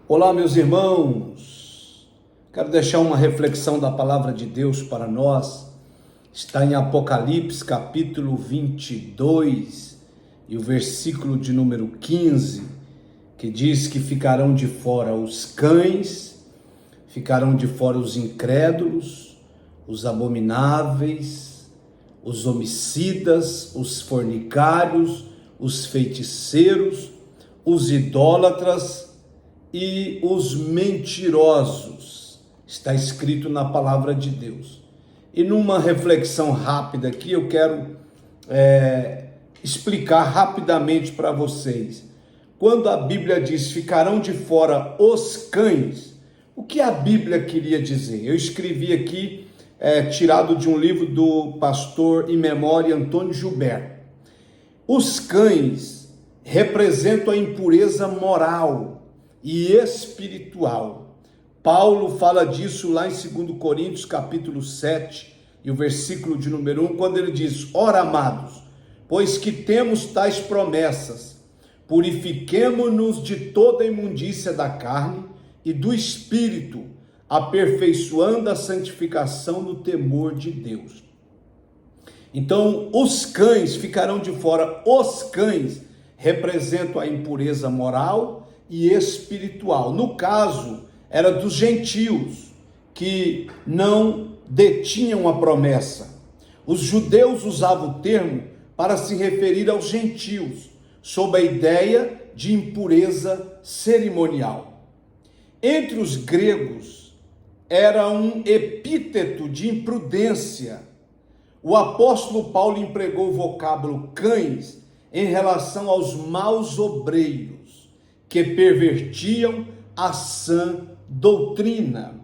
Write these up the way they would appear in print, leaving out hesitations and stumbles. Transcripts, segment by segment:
Olá, meus irmãos. Quero deixar uma reflexão da palavra de Deus para nós. Está em Apocalipse, capítulo 22, e o versículo de número 15, que diz que ficarão de fora os cães, ficarão de fora os incrédulos, os abomináveis, os homicidas, os fornicários, os feiticeiros, os idólatras e os mentirosos. Está escrito na palavra de Deus. E numa reflexão rápida aqui, eu quero explicar rapidamente para vocês. Quando a Bíblia diz ficarão de fora os cães, o que a Bíblia queria dizer? Eu escrevi aqui, tirado de um livro do pastor em memória Antônio Gilberto. Os cães representam a impureza moral e espiritual. Paulo fala disso lá em 2 Coríntios capítulo 7 e o versículo de número 1, quando ele diz: ora, amados, pois que temos tais promessas, purifiquemo-nos de toda a imundícia da carne e do espírito, aperfeiçoando a santificação no temor de Deus. Então, os cães ficarão de fora. Os cães representam a impureza moral e espiritual. No caso, era dos gentios, que não detinham a promessa. Os judeus usavam o termo para se referir aos gentios, sob a ideia de impureza cerimonial. Entre os gregos, era um epíteto de imprudência. O apóstolo Paulo empregou o vocábulo cães em relação aos maus obreiros que pervertiam a sã doutrina.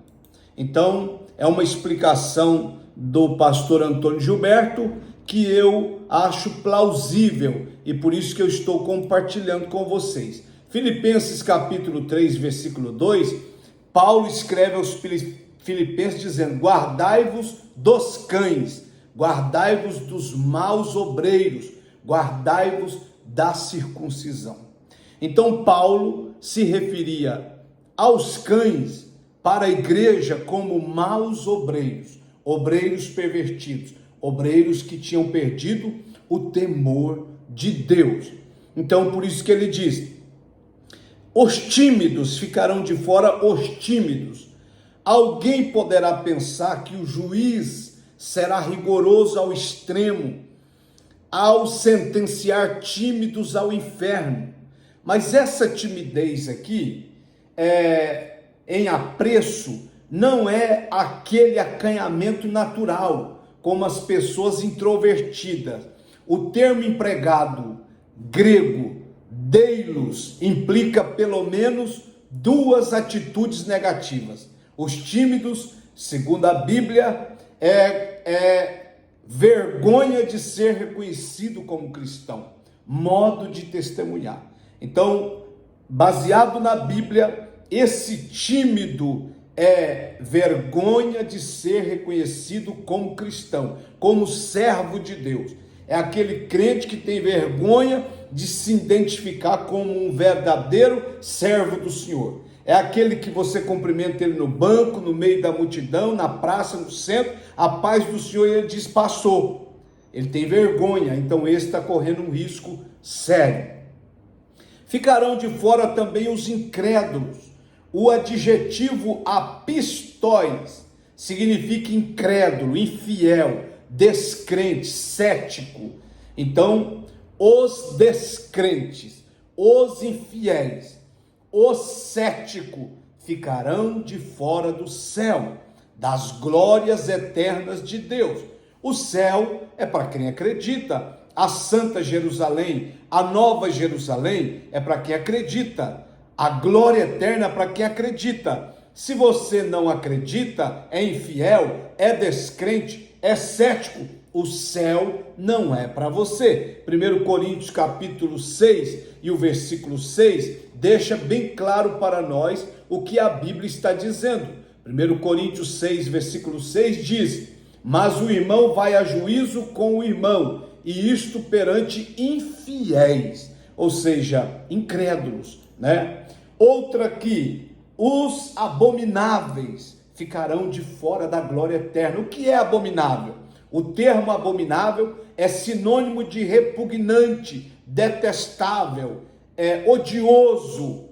Então, é uma explicação do pastor Antônio Gilberto que eu acho plausível e por isso que eu estou compartilhando com vocês. Filipenses capítulo 3, versículo 2, Paulo escreve aos filipenses dizendo: guardai-vos dos cães, guardai-vos dos maus obreiros, guardai-vos da circuncisão. Então Paulo se referia aos cães para a igreja como maus obreiros, obreiros pervertidos, obreiros que tinham perdido o temor de Deus. Então por isso que ele diz: os tímidos ficarão de fora, os tímidos. Alguém poderá pensar que o juiz será rigoroso ao extremo ao sentenciar tímidos ao inferno. Mas essa timidez aqui, em apreço, não é aquele acanhamento natural, como as pessoas introvertidas. O termo empregado grego, deilos, implica pelo menos duas atitudes negativas. Os tímidos, segundo a Bíblia, vergonha de ser reconhecido como cristão, modo de testemunhar. Então, baseado na Bíblia, esse tímido é vergonha de ser reconhecido como cristão, como servo de Deus. É aquele crente que tem vergonha de se identificar como um verdadeiro servo do Senhor. É aquele que você cumprimenta ele no banco, no meio da multidão, na praça, no centro, a paz do Senhor, e ele diz: passou. Ele tem vergonha, então esse está correndo um risco sério. Ficarão de fora também os incrédulos. O adjetivo apistóis significa incrédulo, infiel, descrente, cético. Então, os descrentes, os infiéis, os céticos ficarão de fora do céu, das glórias eternas de Deus. O céu é para quem acredita. A Santa Jerusalém, a Nova Jerusalém, é para quem acredita. A glória eterna é para quem acredita. Se você não acredita, é infiel, é descrente, é cético, o céu não é para você. 1 Coríntios capítulo 6 e o versículo 6 deixa bem claro para nós o que a Bíblia está dizendo. 1 Coríntios 6, versículo 6 diz: mas o irmão vai a juízo com o irmão, e isto perante infiéis, ou seja, incrédulos, né? Outra que os abomináveis ficarão de fora da glória eterna. O que é abominável? O termo abominável é sinônimo de repugnante, detestável, odioso,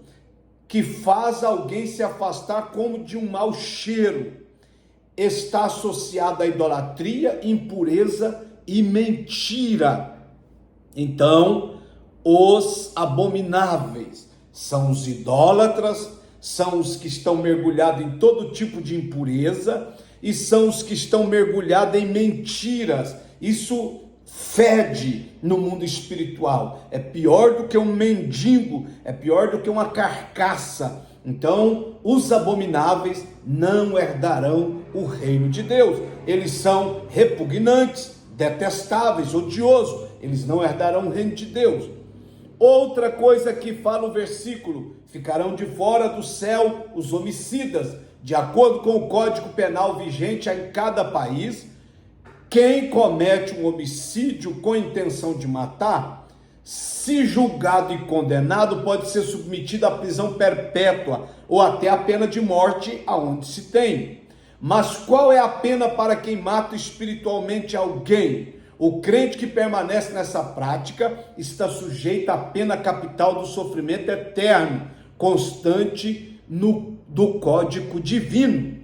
que faz alguém se afastar como de um mau cheiro. Está associado à idolatria, impureza e mentira. Então, os abomináveis são os idólatras, são os que estão mergulhados em todo tipo de impureza e são os que estão mergulhados em mentiras. Isso fede no mundo espiritual. É pior do que um mendigo, é pior do que uma carcaça. Então, os abomináveis não herdarão o reino de Deus. Eles são repugnantes, detestáveis, odiosos. Eles não herdarão o reino de Deus. Outra coisa que fala o versículo: ficarão de fora do céu os homicidas. De acordo com o Código Penal vigente em cada país, quem comete um homicídio com intenção de matar, se julgado e condenado, pode ser submetido à prisão perpétua ou até a pena de morte, aonde se tem. Mas qual é a pena para quem mata espiritualmente alguém? O crente que permanece nessa prática está sujeito à pena capital do sofrimento eterno, constante do Código Divino.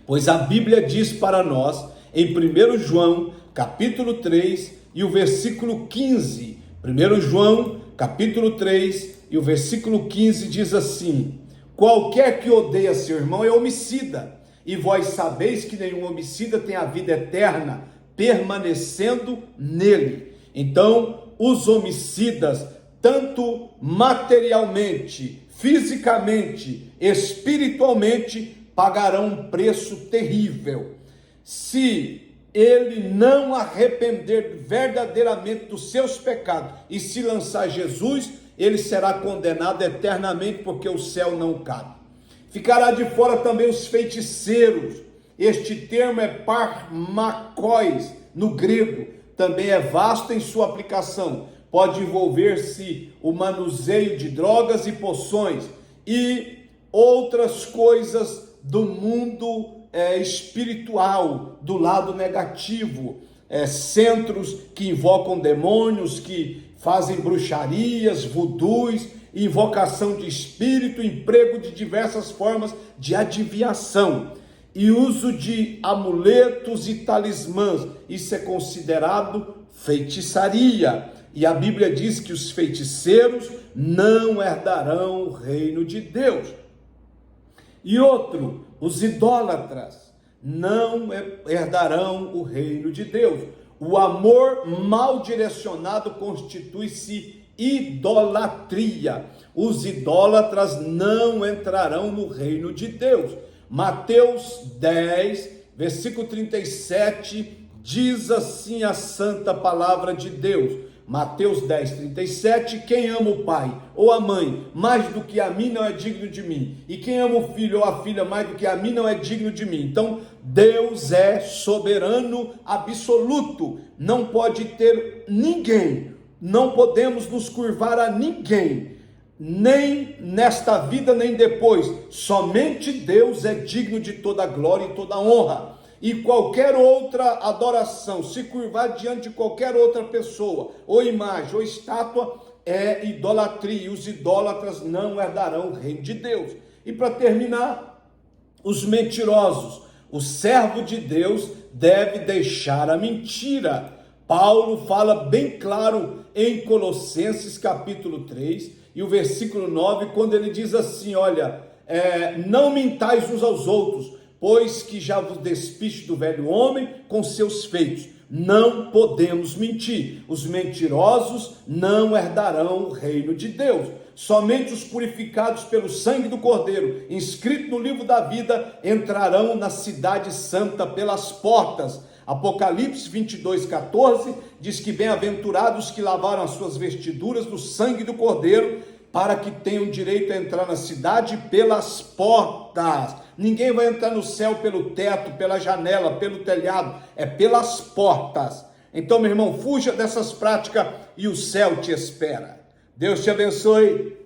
Pois a Bíblia diz para nós, em 1 João, capítulo 3, e o versículo 15, 1 João, capítulo 3, e o versículo 15 diz assim: qualquer que odeia seu irmão é homicida, e vós sabeis que nenhum homicida tem a vida eterna, permanecendo nele. Então, os homicidas, tanto materialmente, fisicamente, espiritualmente, pagarão um preço terrível. Se ele não arrepender verdadeiramente dos seus pecados e se lançar a Jesus, ele será condenado eternamente, porque o céu não cabe. Ficará de fora também os feiticeiros. Este termo é parmakóis no grego, também é vasto em sua aplicação. Pode envolver-se o manuseio de drogas e poções e outras coisas do mundo espiritual, do lado negativo, centros que invocam demônios, que fazem bruxarias, vudus, invocação de espírito, emprego de diversas formas de adivinhação e uso de amuletos e talismãs. Isso é considerado feitiçaria. E a Bíblia diz que os feiticeiros não herdarão o reino de Deus. E outro, os idólatras não herdarão o reino de Deus. O amor mal direcionado constitui-se idolatria. Os idólatras não entrarão no reino de Deus. Mateus 10, versículo 37, diz assim a santa palavra de Deus. Mateus 10, 37, quem ama o pai ou a mãe mais do que a mim não é digno de mim, e quem ama o filho ou a filha mais do que a mim não é digno de mim. Então, Deus é soberano absoluto, não pode ter ninguém, não podemos nos curvar a ninguém, nem nesta vida nem depois. Somente Deus é digno de toda glória e toda honra. E qualquer outra adoração, se curvar diante de qualquer outra pessoa, ou imagem, ou estátua, é idolatria. E os idólatras não herdarão o reino de Deus. E para terminar, os mentirosos. O servo de Deus deve deixar a mentira. Paulo fala bem claro em Colossenses capítulo 3 e o versículo 9, quando ele diz assim, olha, não mintais uns aos outros, pois que já vos despiste do velho homem com seus feitos. Não podemos mentir. Os mentirosos não herdarão o reino de Deus. Somente os purificados pelo sangue do Cordeiro, inscrito no livro da vida, entrarão na cidade santa pelas portas. Apocalipse 22, 14 diz que bem-aventurados que lavaram as suas vestiduras no sangue do Cordeiro, para que tenham direito a entrar na cidade pelas portas. Ninguém vai entrar no céu pelo teto, pela janela, pelo telhado, é pelas portas. Então, meu irmão, fuja dessas práticas e o céu te espera. Deus te abençoe.